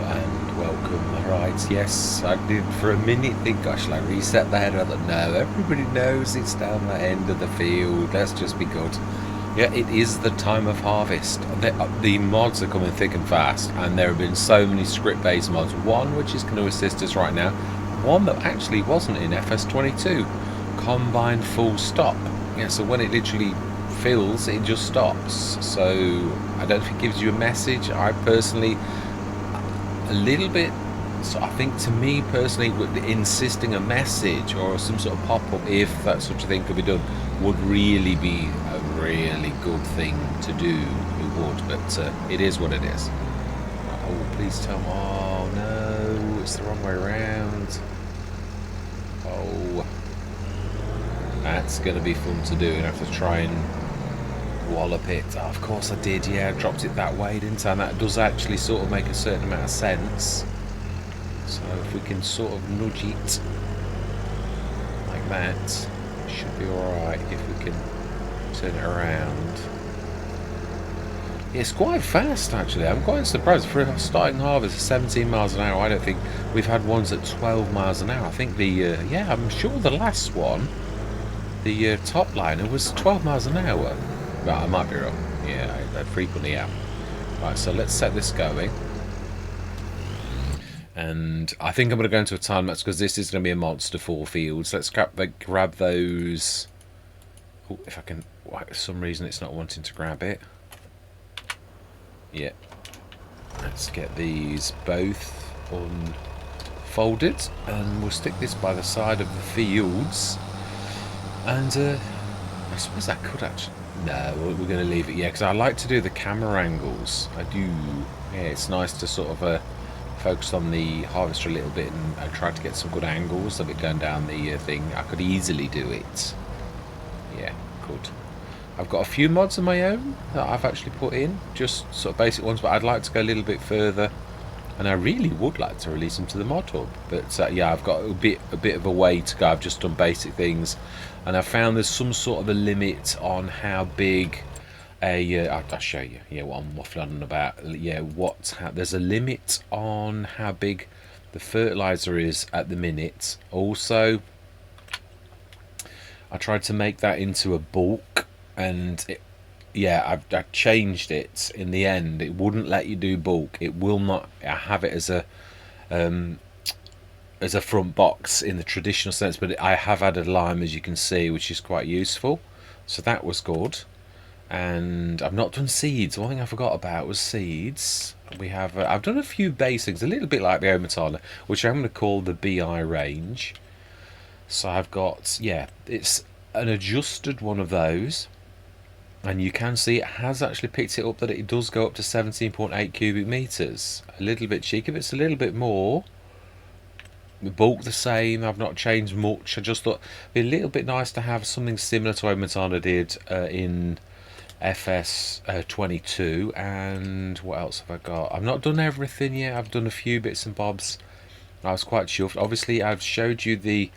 and welcome. Right, yes, I did for a minute think I should reset that. I thought, no, everybody knows it's down the end of the field. Let's just be good. Yeah, it is the time of harvest. The mods are coming thick and fast, and there have been so many script-based mods. One which is going to assist us right now, one that actually wasn't in FS22, combine full stop. Yeah, so when it literally fills, it just stops. So I don't know if it gives you a message. I personally, a little bit, so I think to me personally, insisting a message or some sort of pop-up, if that such a thing could be done, would really be a really good thing to do. It would, but it is what it is. Oh, please tell me. Oh no, it's the wrong way around. Oh, that's going to be fun to do. I have to try and wallop it. Oh, of course I did, yeah, I dropped it that way, didn't I? And that does actually sort of make a certain amount of sense. So if we can sort of nudge it like that, it should be alright if we can turn it around. It's quite fast actually. I'm quite surprised. For a starting harvest at 17 miles an hour, I don't think we've had ones at 12 miles an hour. I think the, yeah, I'm sure the last one, the top liner was 12 miles an hour. But I might be wrong. Yeah, I frequently am. Right, so let's set this going. And I think I'm going to go into a time lapse because this is going to be a monster for fields. Let's grab those. Oh, if I can. For some reason it's not wanting to grab it. Yeah. Let's get these both unfolded. And we'll stick this by the side of the fields. And I suppose that could actually... No, we're going to leave it, yeah, because I like to do the camera angles. I do. Yeah, it's nice to sort of focus on the harvester a little bit and try to get some good angles of it going down the thing. I could easily do it. Yeah, could. I've got a few mods of my own that I've actually put in, just sort of basic ones, but I'd like to go a little bit further. And I really would like to release them to the mod hub, but yeah, I've got a bit of a way to go. I've just done basic things, and I found there's some sort of a limit on how big a. I'll show you. Yeah, what I'm waffling on about. Yeah, there's a limit on how big the fertilizer is at the minute. Also, I tried to make that into a bulk, and yeah, I changed it in the end. It wouldn't let you do bulk. It will not. I have it as a front box in the traditional sense, but I have added lime, as you can see, which is quite useful. So that was good. And I've not done seeds. One thing I forgot about was seeds. We have. I've done a few basics, a little bit like the Omatala, which I'm going to call the BI range. So I've got, yeah, it's an adjusted one of those. And you can see it has actually picked it up that it does go up to 17.8 cubic meters. A little bit cheeky, but it's a little bit more. The bulk the same. I've not changed much. I just thought it'd be a little bit nice to have something similar to what Matana did in FS22. And what else have I got? I've not done everything yet. I've done a few bits and bobs. I was quite chuffed. Obviously, I've showed you the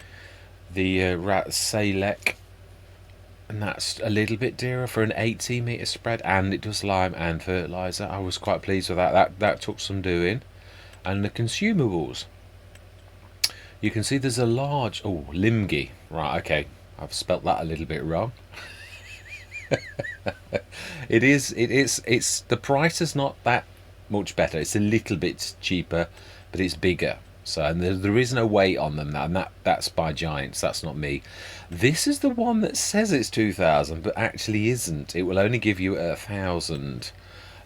Rat Salek. And that's a little bit dearer for an 18 metre spread, and it does lime and fertiliser. I was quite pleased with that. That took some doing. And the consumables. You can see there's a large... Oh, Limgi. Right, okay. I've spelt that a little bit wrong. It's the price is not that much better. It's a little bit cheaper, but it's bigger. So, and there is no weight on them, and that's by Giants. That's not me. This is the one that says it's 2,000, but actually isn't. It will only give you 1,000.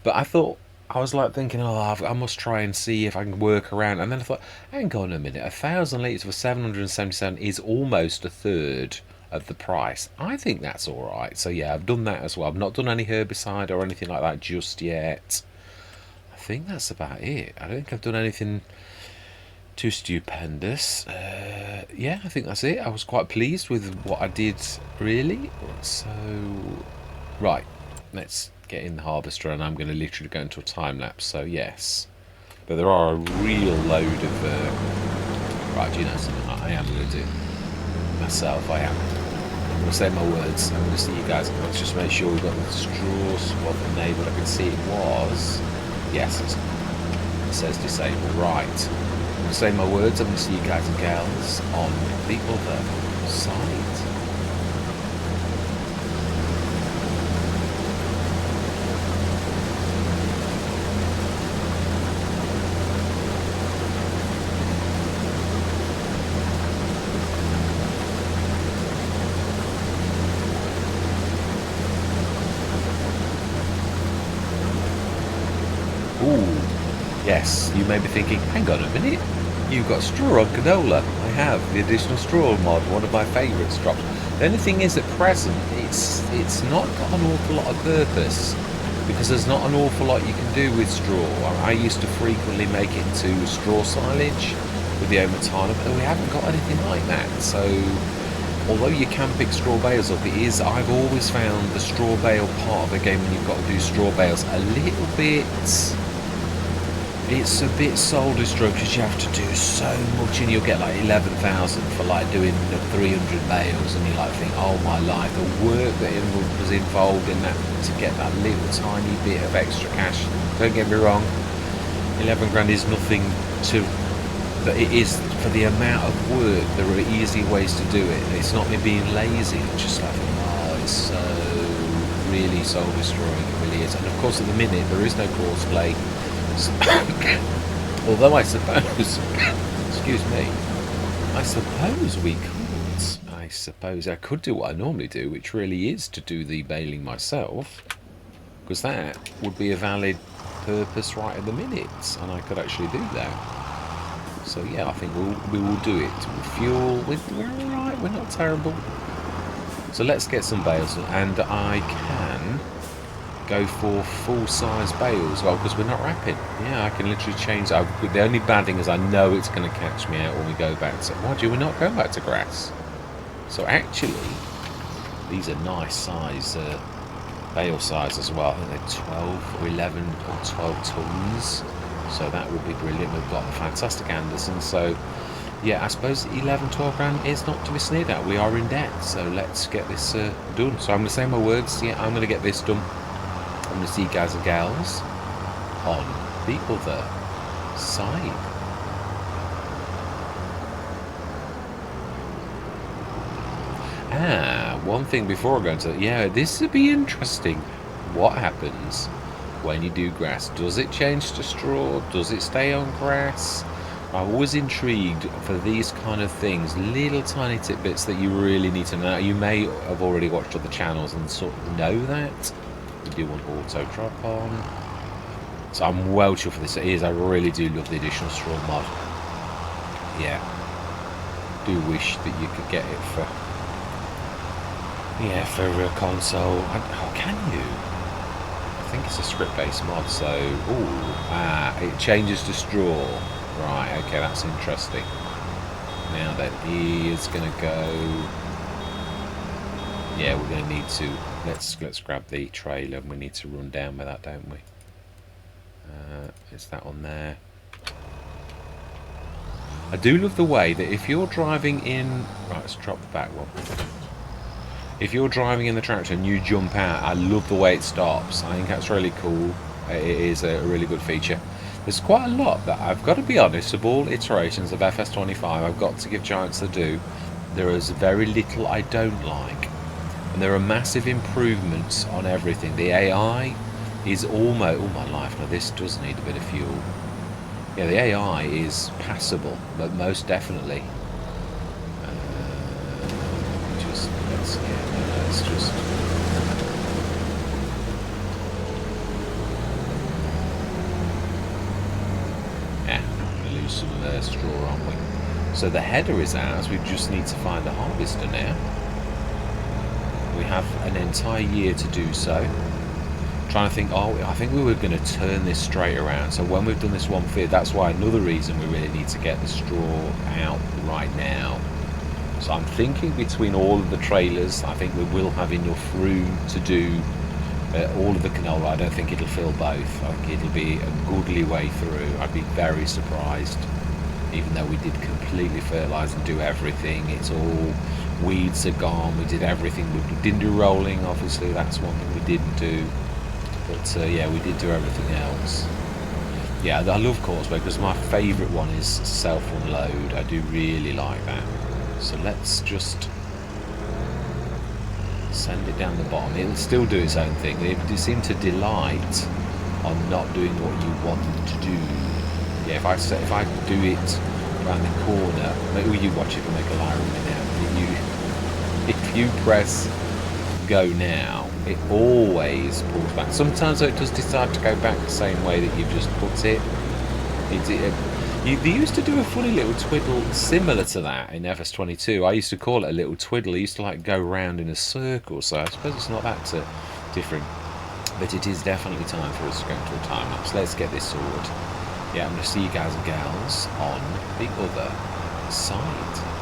But I thought, I was like thinking, oh, I must try and see if I can work around. And then I thought, hang on a minute, 1,000 litres for 777 is almost a third of the price. I think that's all right. So yeah, I've done that as well. I've not done any herbicide or anything like that just yet. I think that's about it. I don't think I've done anything too stupendous. Yeah, I think that's it. I was quite pleased with what I did, really. So, right, let's get in the harvester, and I'm going to literally go into a time lapse. So yes, but there are a real load of. Right, do you know something? I am going to do myself. I am. I'm going to say my words. I'm going to see you guys. Let's just make sure we've got the straw swab enabled. I can see it was. Yes. It says disable. Right. I'm going to say my words. I'm going to see you guys and gals on the other side. Yes, you may be thinking, hang on a minute, you've got straw on canola. I have the additional straw mod, one of my favourites dropped. The only thing is, at present, it's not got an awful lot of purpose, because there's not an awful lot you can do with straw. I used to frequently make it into straw silage with the Omatana, but we haven't got anything like that. So, although you can pick straw bales up, I've always found the straw bale part of the game when you've got to do straw bales a little bit... It's a bit soul destroying because you have to do so much, and you'll get like 11,000 for like doing 300 bales, and you like think, oh my life, the work that was involved in that to get that little tiny bit of extra cash. Don't get me wrong, 11 grand is nothing to, but it is for the amount of work. There are easy ways to do it. It's not me being lazy. It's just like, oh, it's so really soul destroying. It really is. And of course, at the minute there is no crossplay. Although I suppose, excuse me, I suppose we could. I suppose I could do what I normally do, which really is to do the baling myself, because that would be a valid purpose right at the minute, and I could actually do that. So yeah, I think we will do it. With fuel, we're alright, we're not terrible. So let's get some bales, and I can go for full-size bales, well, because we're not wrapping. Yeah, I can literally change. The only bad thing is I know it's going to catch me out when we go back to... Why do we not go back to grass? So actually, these are nice size, bale size as well. I think they're 12 or 11 or 12 tons. So that would be brilliant. We've got fantastic Anderson. So yeah, I suppose 11, 12 grand is not to be sneered at. We are in debt. So let's get this done. So I'm going to say my words. Yeah, I'm going to get this done. I'm going to see you guys and gals on the other side. One thing before I go into... Yeah, this would be interesting. What happens when you do grass? Does it change to straw? Does it stay on grass? I'm always intrigued for these kind of things. Little tiny tidbits that you really need to know. You may have already watched other channels and sort of know that. We do want auto drop on, so I'm well sure for this. It is. I really do love the additional straw mod. Yeah, do wish that you could get it for a console. How can you? I think it's a script-based mod. So it changes to straw. Right. Okay, that's interesting. Now then, he is going to go. Yeah, we're going to need to. Let's grab the trailer, and we need to run down with that, don't we? Is that on there? I do love the way that if you're driving in... Right, let's drop the back one. If you're driving in the tractor and you jump out, I love the way it stops. I think that's really cool. It is a really good feature. There's quite a lot that I've got to be honest, of all iterations of FS25, I've got to give giants to do. There is very little I don't like. And there are massive improvements on everything. The AI is almost... Oh my life, now this does need a bit of fuel. Yeah, the AI is passable, but most definitely. Let's just... Yeah, we'll lose some straw, aren't we? So the header is ours, we just need to find the harvester now. We have an entire year to do so. Trying to think, I think we were going to turn this straight around. So when we've done this one field, that's why another reason we really need to get the straw out right now. So I'm thinking between all of the trailers, I think we will have enough room to do all of the canola. I don't think it'll fill both. I think it'll be a goodly way through. I'd be very surprised, even though we did completely fertilise and do everything. It's all... Weeds are gone, we did everything. We didn't do rolling, obviously, that's one thing we didn't do. But yeah, we did do everything else. Yeah, I love Causeway because my favourite one is self-unload. I do really like that. So let's just send it down the bottom. It'll still do its own thing. They seem to delight on not doing what you want them to do. Yeah, if I do it around the corner, maybe you watch it and make a liar of me now. If you press go now, it always pulls back. Sometimes though, it does decide to go back the same way that you've just put it. They used to do a funny little twiddle similar to that in FS22. I used to call it a little twiddle. It used to like go round in a circle, so I suppose it's not that different. But it is definitely time for us to go into a time lapse. Let's get this sorted. Yeah, I'm going to see you guys and gals on the other side.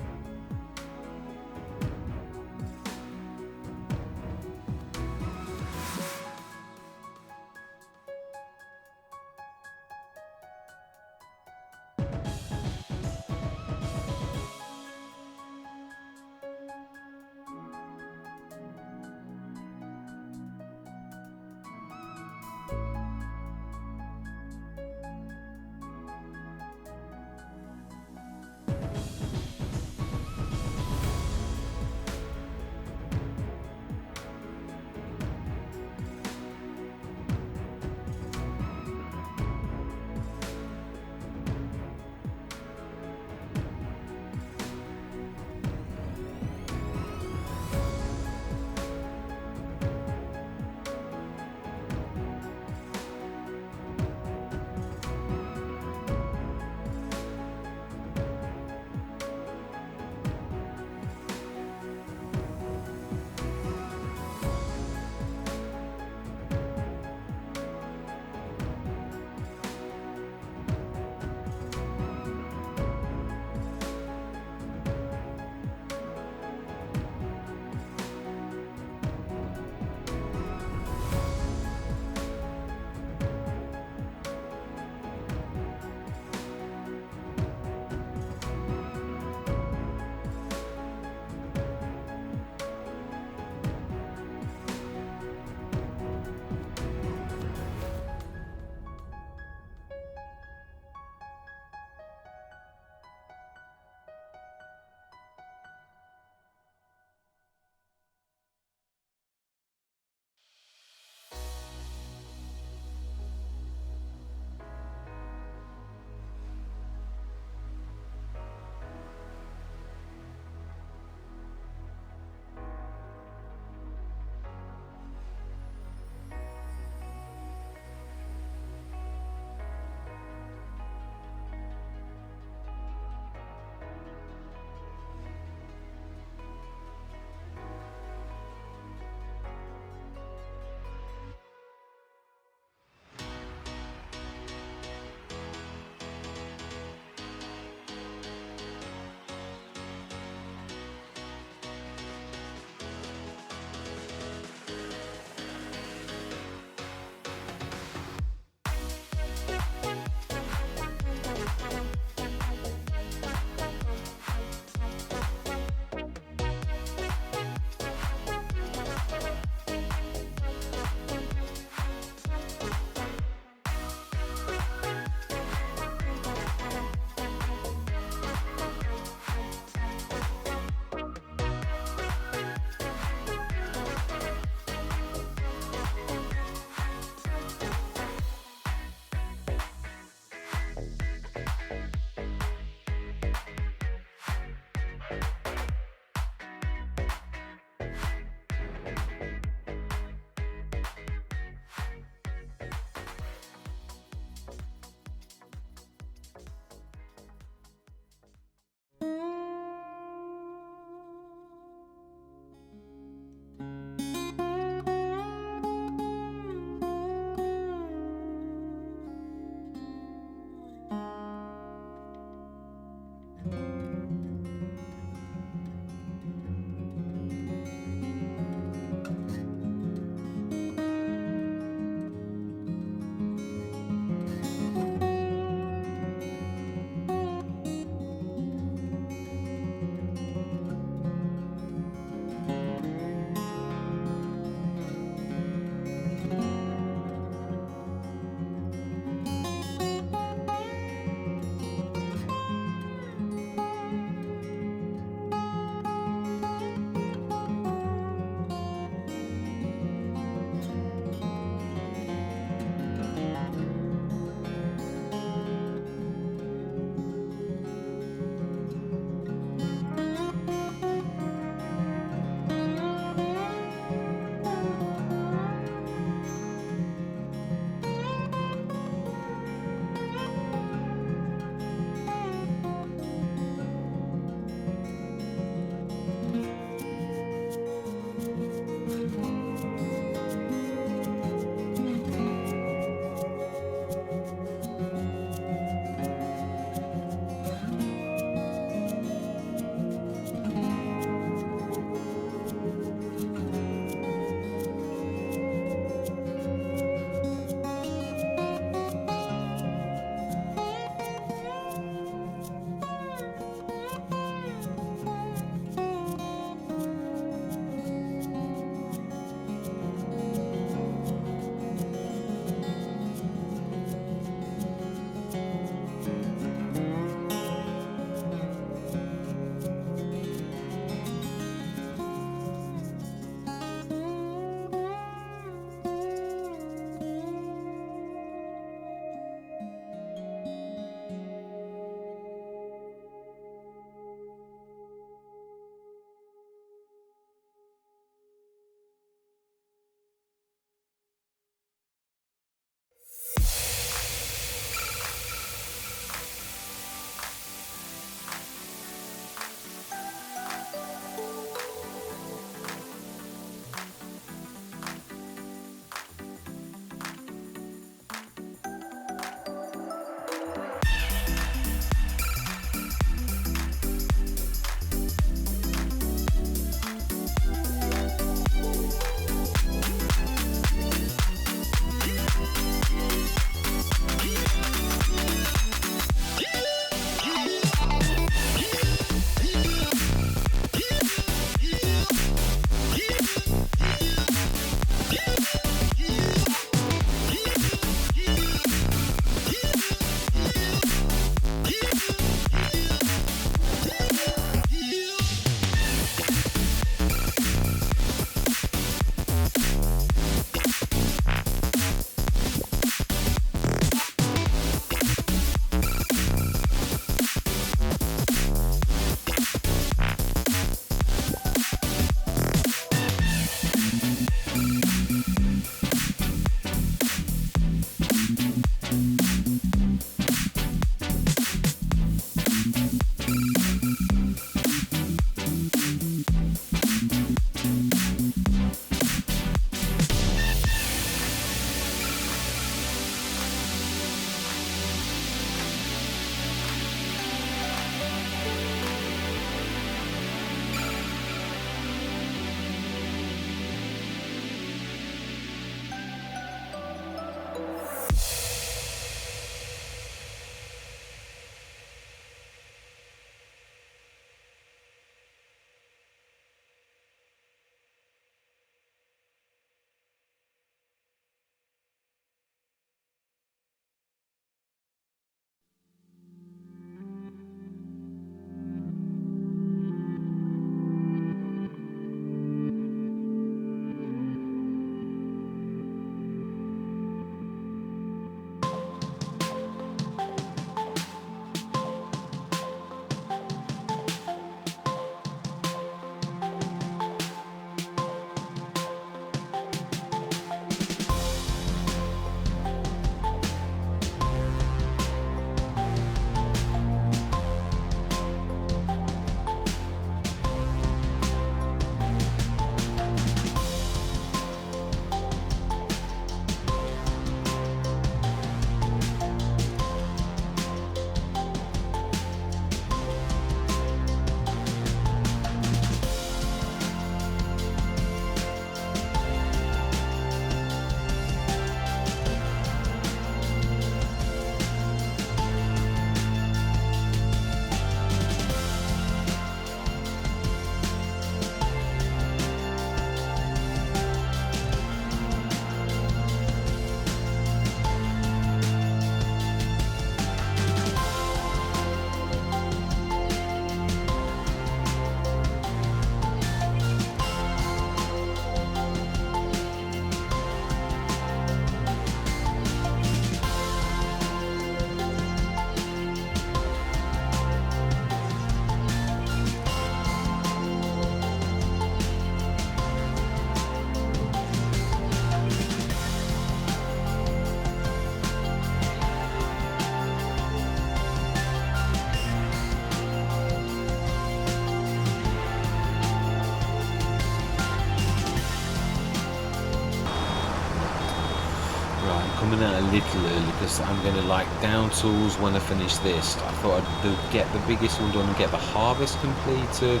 Coming out a little early because I'm going to like down tools when I finish this. I thought I'd get the biggest one done and get the harvest completed,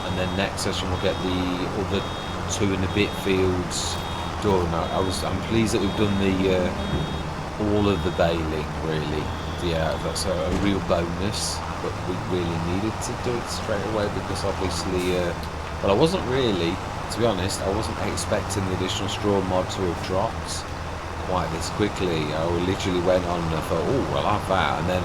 and then next session we'll get the other 2 and a bit fields done. I'm pleased that we've done the all of the baling really. Yeah, that's a real bonus, but we really needed to do it straight away because obviously well, I wasn't really, to be honest, I wasn't expecting the additional straw mod to have dropped quite this quickly. I literally went on and I thought, oh, well, I'll have that, and then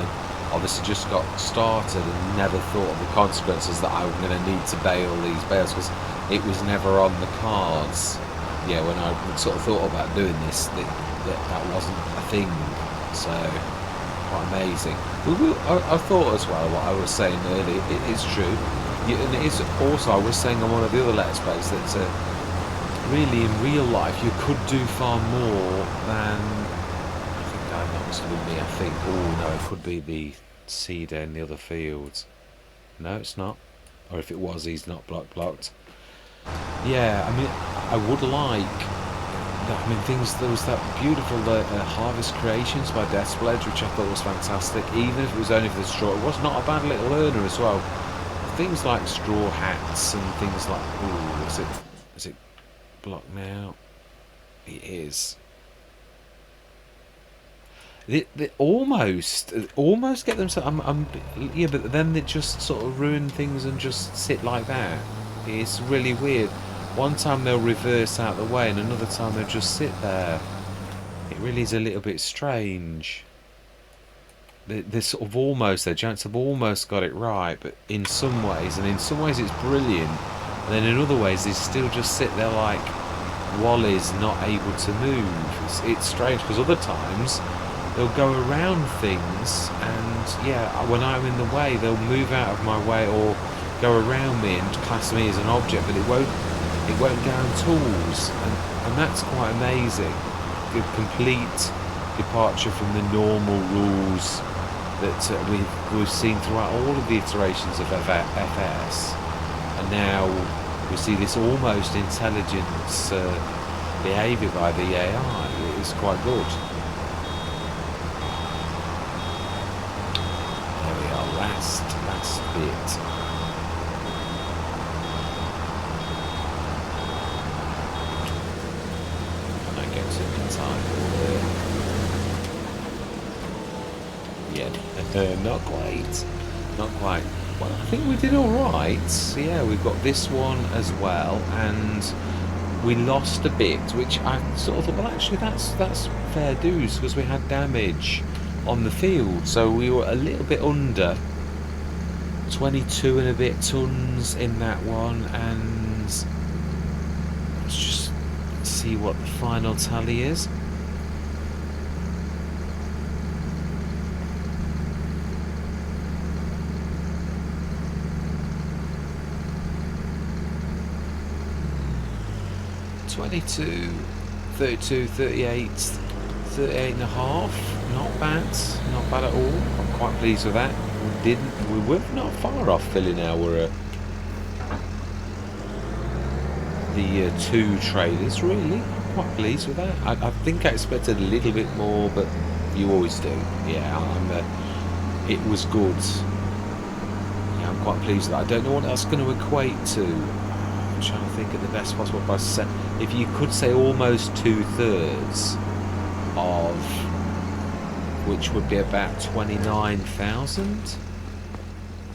obviously just got started and never thought of the consequences that I'm going to need to bale these bales because it was never on the cards. Yeah, when I sort of thought about doing this, that wasn't a thing. So quite amazing. I thought as well what I was saying earlier, it's true. And it is also, I was saying on one of the other Let's Plays that really in real life you could do far more than, I think that must have been me, I think. Oh no, it could be the seeder in the other fields. No, it's not. Or if it was, he's not blocked. Yeah, I mean, I would like, I mean, there was that beautiful Harvest Creations by Deathbledge, which I thought was fantastic, even if it was only for the straw. It was not a bad little earner as well. Things like straw hats and things like, ooh, is it blocked now? It is. They almost get themselves. Yeah, but then they just sort of ruin things and just sit like that. It's really weird. One time they'll reverse out the way and another time they'll just sit there. It really is a little bit strange. They're sort of almost, their giants have almost got it right, but in some ways, and in some ways it's brilliant, and then in other ways they still just sit there like Wally's not able to move. It's strange because other times they'll go around things, and yeah, when I'm in the way they'll move out of my way or go around me and class me as an object, but it won't go on tools, and that's quite amazing. A complete departure from the normal rules that we've seen throughout all of the iterations of FS, and now we see this almost intelligence behaviour by the AI. It's quite good. There we are, last bit. Can I get to the time? Yeah, not quite. Not quite. Well, I think we did all right. So yeah, we've got this one as well, and we lost a bit, which I sort of thought, well, actually, that's fair dues because we had damage on the field, so we were a little bit under 22 and a bit tons in that one, and let's just see what the final tally is. $22, $32, $38, $38 and a half. Not bad at all. I'm quite pleased with that. We were not far off filling our the 2 trailers. Really, I'm quite pleased with that. I think I expected a little bit more, but you always do. Yeah, it was good. Yeah, I'm quite pleased with that. I don't know what that's going to equate to. I'm trying to think of the best possible price. If you could say almost 2/3 of, which would be about 29,000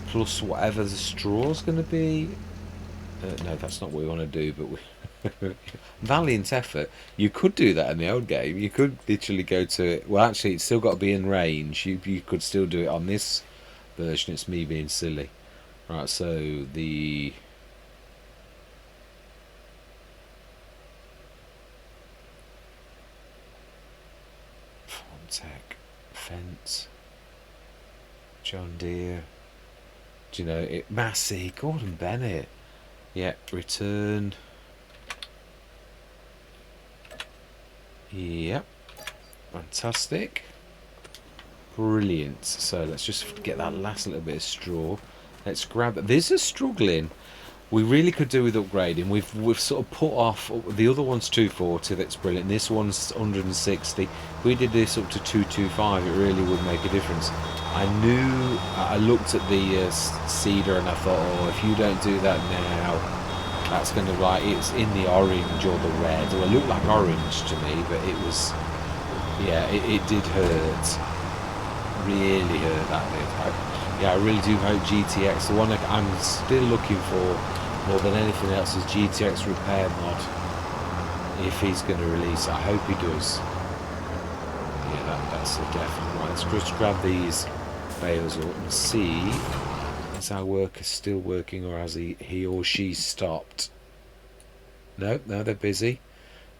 plus whatever the straw's going to be. No, that's not what we want to do, but we valiant effort. You could do that in the old game. You could literally go to, well, actually it's still got to be in range. You could still do it on this version. It's me being silly. Right, so the Tech, Fence, John Deere, do you know it? Massey, Gordon Bennett, yeah, return, yep, fantastic, brilliant. So let's just get that last little bit of straw. Let's grab it. This is struggling. We really could do with upgrading. We've sort of put off the other one's 240. That's brilliant. This one's 160. If we did this up to 225, it really would make a difference. I looked at the cedar and I thought, oh, if you don't do that now, that's going to it's in the orange or the red, or it looked like orange to me, but it was, yeah, it did hurt. Really hurt that bit. I really do hope GTX, the one I'm still looking for more than anything else, is GTX repair mod. If he's going to release it, I hope he does. Yeah, that's a definite. Right, let's just grab these bales up and see, is our worker still working, or has he or she stopped? No, they're busy.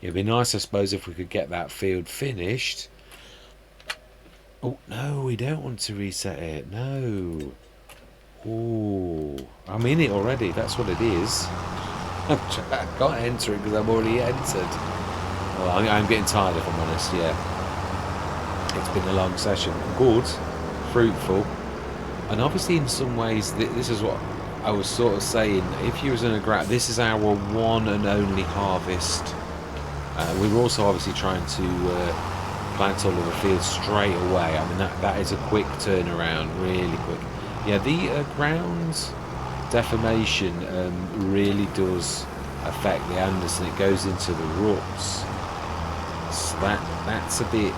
It'd be nice, I suppose, if we could get that field finished. Oh, no, we don't want to reset it. No. Oh, I'm in it already. That's what it is. I can't enter it because I've already entered. Well, I'm getting tired, if I'm honest, yeah. It's been a long session. Good, fruitful. And obviously, in some ways, this is what I was sort of saying. If you was in a graph, this is our one and only harvest. We were also obviously trying to plant all of the fields straight away. I mean, that is a quick turnaround, really quick. Yeah, the ground deformation really does affect the Anderson. It goes into the roots. So that's a bit,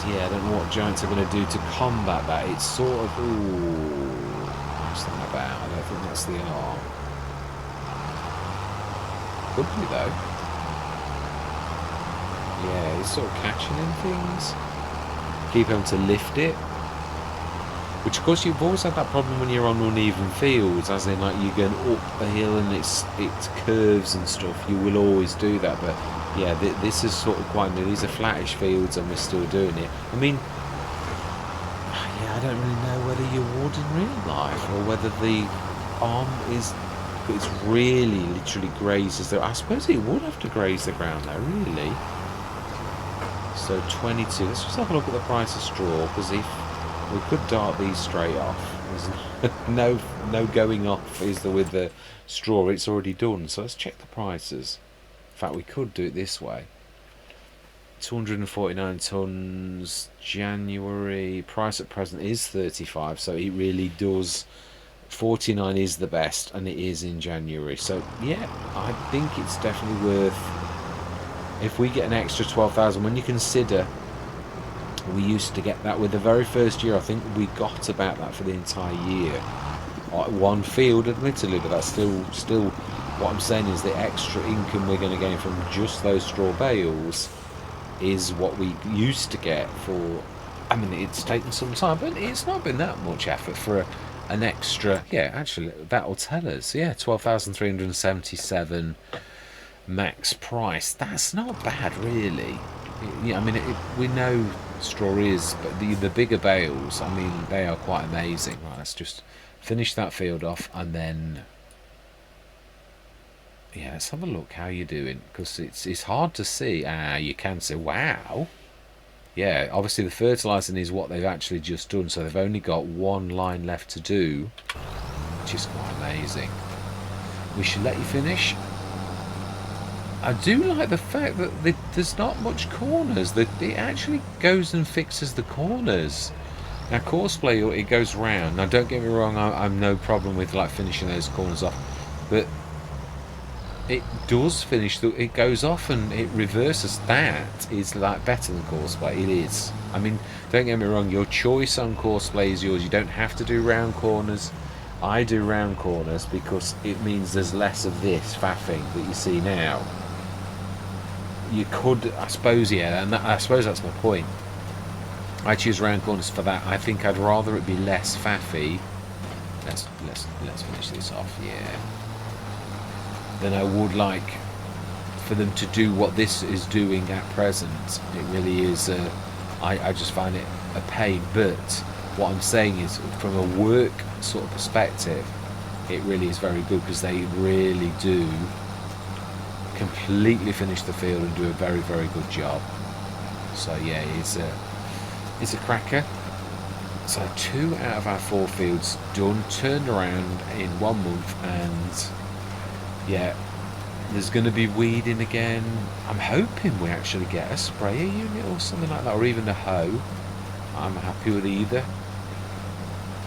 yeah, I don't know what Giants are going to do to combat that. It's sort of, ooh, what's that about? I don't think that's the R. could be though. Yeah, it's sort of catching in things. Keep having to lift it. Which, of course, you've always had that problem when you're on uneven fields, as in, like, you're going up a hill and it's curves and stuff. You will always do that, but yeah, this is sort of quite new. These are flattish fields, and we're still doing it. I mean, yeah, I don't really know whether you would in real life, or whether the arm it's really literally grazes the. I suppose it would have to graze the ground, though, really. So 22. Let's just have a look at the price of straw, because if we could dart these straight off. There's no going off, is there, with the straw? It's already done. So let's check the prices. In fact, we could do it this way. 249 tonnes. January price at present is 35. So it really does. 49 is the best, and it is in January. So yeah, I think it's definitely worth. If we get an extra 12,000, when you consider. We used to get that with the very first year. I think we got about that for the entire year. One field, admittedly, but that's still what I'm saying is the extra income we're going to gain from just those straw bales is what we used to get for. I mean, it's taken some time, but it's not been that much effort for an extra. Yeah, actually, that'll tell us. Yeah, 12,377 max price. That's not bad, really. Yeah, I mean, we know straw is, but the bigger bales, I mean, they are quite amazing. Right, let's just finish that field off, and then yeah, let's have a look how you're doing, because it's hard to see. You can say, wow, yeah, obviously the fertilising is what they've actually just done, so they've only got one line left to do, which is quite amazing. We should let you finish. I do like the fact that there's not much corners. That it actually goes and fixes the corners. Now, Courseplay, it goes round. Now, don't get me wrong, I'm no problem with like finishing those corners off, but it does finish. It goes off and it reverses. That is like better than Courseplay. It is. I mean, don't get me wrong. Your choice on Courseplay is yours. You don't have to do round corners. I do round corners because it means there's less of this faffing that you see now. You could, I suppose, yeah, and I suppose that's my point. I choose round corners for that. I think I'd rather it be less faffy. Let's finish this off, yeah. Than I would like for them to do what this is doing at present. It really is. I just find it a pain. But what I'm saying is, from a work sort of perspective, it really is very good, because they really do completely finish the field and do a very, very good job. So yeah, it's a cracker. So 2 out of our 4 fields done, turned around in 1 month, and yeah, there's going to be weeding again. I'm hoping we actually get a sprayer unit or something like that, or even a hoe. I'm happy with either.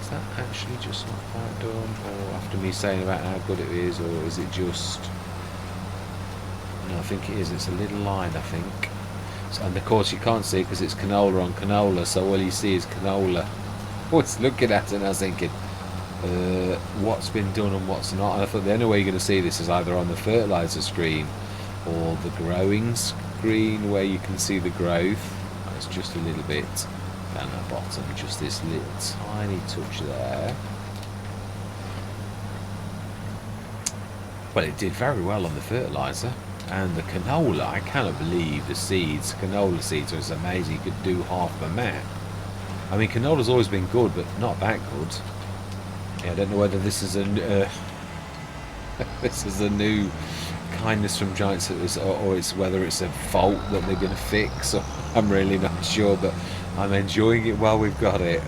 Is that actually just not quite done, or after me saying about how good it is, or is it just... No, I think it is. It's a little line, I think. So, and of course you can't see because it's canola on canola, so all you see is canola. I was looking at it and I was thinking, what's been done and what's not. And I thought the only way you're going to see this is either on the fertiliser screen or the growing screen, where you can see the growth. It's just a little bit down the bottom, just this little tiny touch there. Well, it did very well on the fertiliser. And the canola, I cannot believe the seeds. Canola seeds are amazing. You could do half the map. I mean, canola's always been good, but not that good. Yeah, I don't know whether this is a this is a new kindness from Giants, or it's whether it's a fault that they're going to fix. Or, I'm really not sure, but I'm enjoying it while we've got it.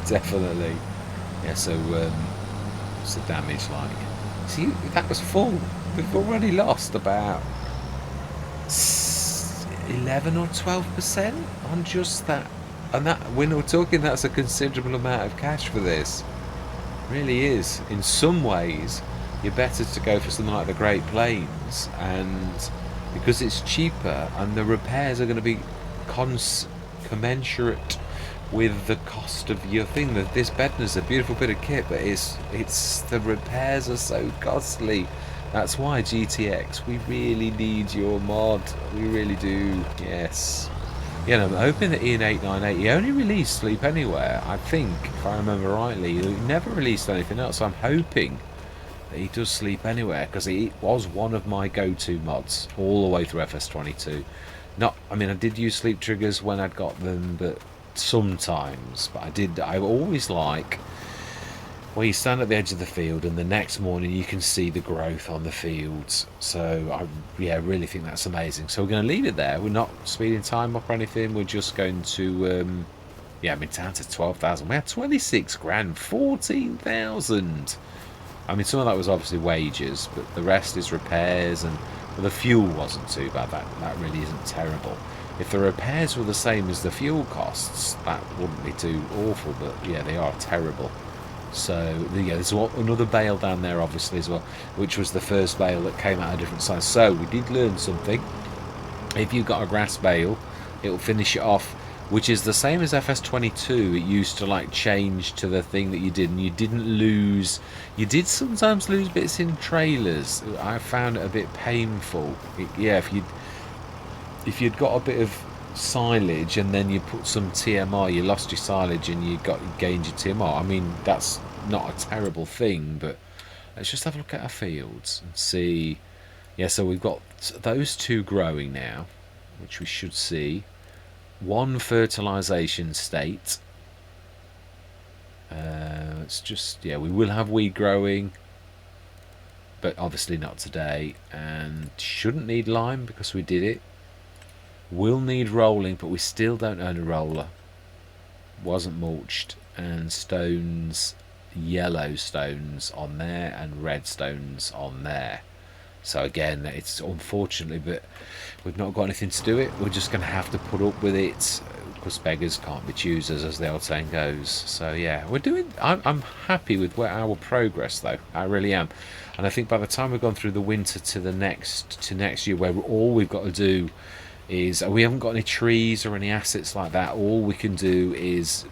Definitely. Yeah. So, what's the damage like? See, that was full. We've already lost about 11 or 12% on just that, and that, when we're talking, that's a considerable amount of cash for this. It really is. In some ways, you're better to go for something like the Great Plains, and because it's cheaper and the repairs are going to be commensurate with the cost of your thing. This Bednar's a beautiful bit of kit, but it's the repairs are so costly. That's why GTX, we really need your mod. We really do. Yes. Yeah, no, I'm hoping that Ian 898, he only released Sleep Anywhere. I think, if I remember rightly, he never released anything else. So I'm hoping that he does Sleep Anywhere, because it was one of my go-to mods all the way through FS22. Not, I mean, I did use sleep triggers when I'd got them, but sometimes. But I always like, well, you stand at the edge of the field and the next morning you can see the growth on the fields. So I really think that's amazing. So we're going to leave it there. We're not speeding time up or anything. We're just going to I mean, down to 12,000. We had 26 grand, 14,000. I mean, some of that was obviously wages, but the rest is repairs, and well, the fuel wasn't too bad. That really isn't terrible. If the repairs were the same as the fuel costs, that wouldn't be too awful, but yeah, they are terrible. So there's another bale down there, obviously, as well, which was the first bale that came out a different size. So we did learn something. If you've got a grass bale, it'll finish it off, which is the same as FS22. It used to like change to the thing that you did, and you didn't lose. You did sometimes lose bits in trailers. I found it a bit painful. If you'd got a bit of silage and then you put some TMR, you lost your silage and you gained your TMR. I mean, that's not a terrible thing, but let's just have a look at our fields and see. Yeah, so we've got those two growing now, which we should see. One fertilization state. It's just, we will have weed growing, but obviously not today, and shouldn't need lime because we did it. Will need rolling, but we still don't own a roller. Wasn't mulched. And stones, yellow stones on there and red stones on there. So again, it's unfortunately, but we've not got anything to do it. We're just going to have to put up with it, because beggars can't be choosers, as the old saying goes. So yeah, I'm happy with our progress, though. I really am. And I think by the time we've gone through the winter to next year, where all we've got to do is, we haven't got any trees or any assets like that. All we can do is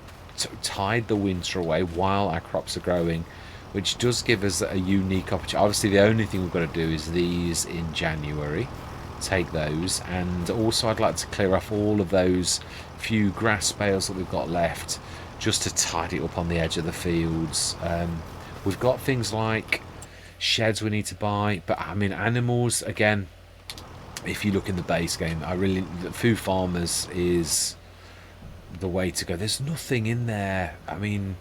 tide the winter away while our crops are growing, which does give us a unique opportunity. Obviously, the only thing we've got to do is these in January. Take those, and also I'd like to clear off all of those few grass bales that we've got left, just to tidy it up on the edge of the fields. We've got things like sheds we need to buy, but I mean, animals, again, if you look in the base game, Food Farmers is the way to go. There's nothing in there. I mean,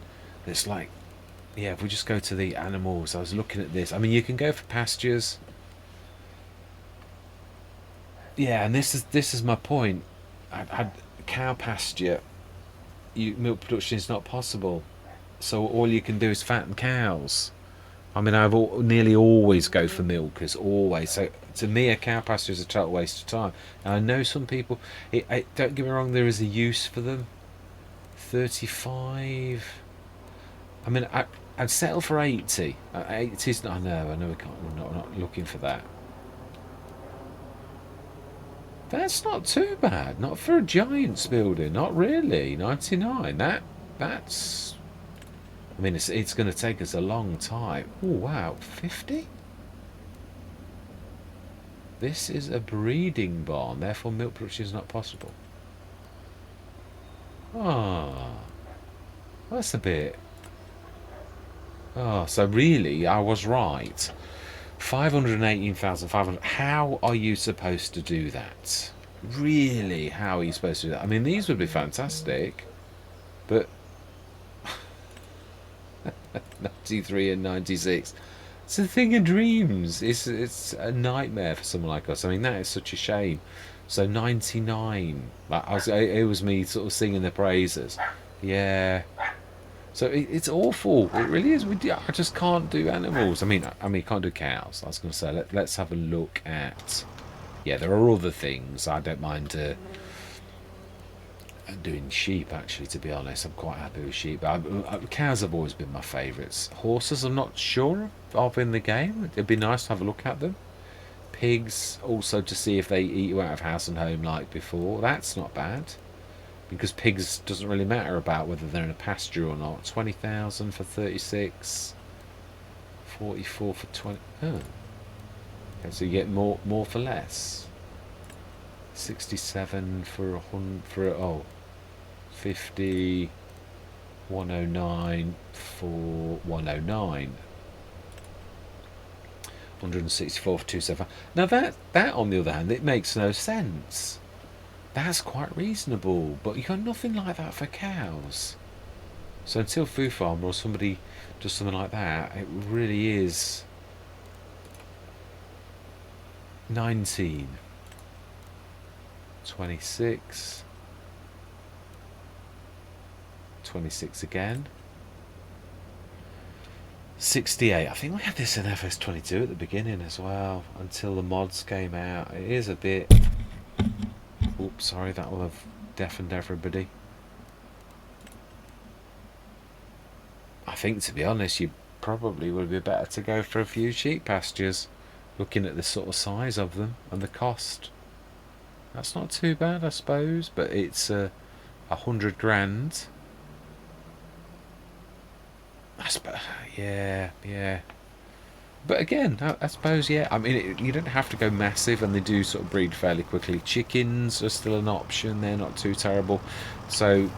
it's like, if we just go to the animals, I was looking at this. I mean, you can go for pastures. Yeah, and this is my point. I had cow pasture. Milk production is not possible, so all you can do is fatten cows. I mean, nearly always go for milkers, always. So to me, a cow pasture is a total waste of time. And I know some people. Don't get me wrong, there is a use for them. 35. I mean, I'd settle for 80. 80's not. I know we can't. We're not looking for that. That's not too bad. Not for a Giants building. Not really. 99. That's. I mean, it's going to take us a long time. Oh, wow. 50? This is a breeding barn. Therefore, milk production is not possible. That's a bit. So really, I was right. 518,500. How are you supposed to do that? Really, how are you supposed to do that? I mean, these would be fantastic, but 93 and 96. It's a thing of dreams. It's a nightmare for someone like us. I mean, that is such a shame. So 99. It was me sort of singing the praises. Yeah. So it's awful. It really is. I just can't do animals. I mean, can't do cows. I was going to say, let's have a look at. Yeah, there are other things. I don't mind doing sheep, actually, to be honest. I'm quite happy with sheep. Cows have always been my favourites. Horses, I'm not sure of in the game. It'd be nice to have a look at them. Pigs, also to see if they eat you out of house and home like before. That's not bad, because pigs doesn't really matter about whether they're in a pasture or not. 20,000 for 36. 44 for 20. Oh. Okay, so you get more for less. 67 for 100 for oh 50, 109 for 109. 164 for 275. Now that on the other hand, it makes no sense. That's quite reasonable, but you got nothing like that for cows. So until Food Farmer or somebody does something like that, it really is 19, 26, 26 again, 68. I think we had this in FS22 at the beginning as well, until the mods came out. It is a bit... Oops, sorry, that will have deafened everybody. I think, to be honest, you probably would be better to go for a few sheep pastures, looking at the sort of size of them and the cost. That's not too bad, I suppose, but it's 100 grand. Yeah. But again, I suppose, yeah. I mean, you don't have to go massive, and they do sort of breed fairly quickly. Chickens are still an option; they're not too terrible. So,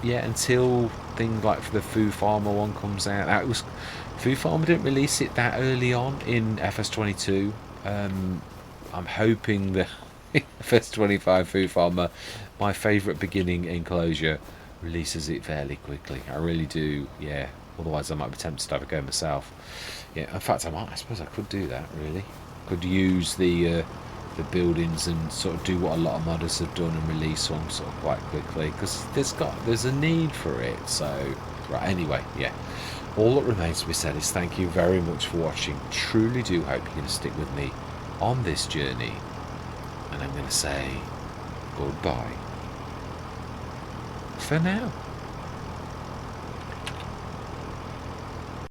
yeah, until things like for the Food Farmer one comes out, that was Food Farmer didn't release it that early on in FS22. I'm hoping the FS25 Food Farmer, my favourite beginning enclosure, releases it fairly quickly. I really do, yeah. Otherwise, I might be tempted to have a go myself. Yeah, in fact, I suppose I could do that. Really, could use the buildings and sort of do what a lot of modders have done and release one sort of quite quickly, because there's a need for it. So, right, anyway, yeah. All that remains to be said is thank you very much for watching. Truly do hope you're going to stick with me on this journey, and I'm going to say goodbye for now.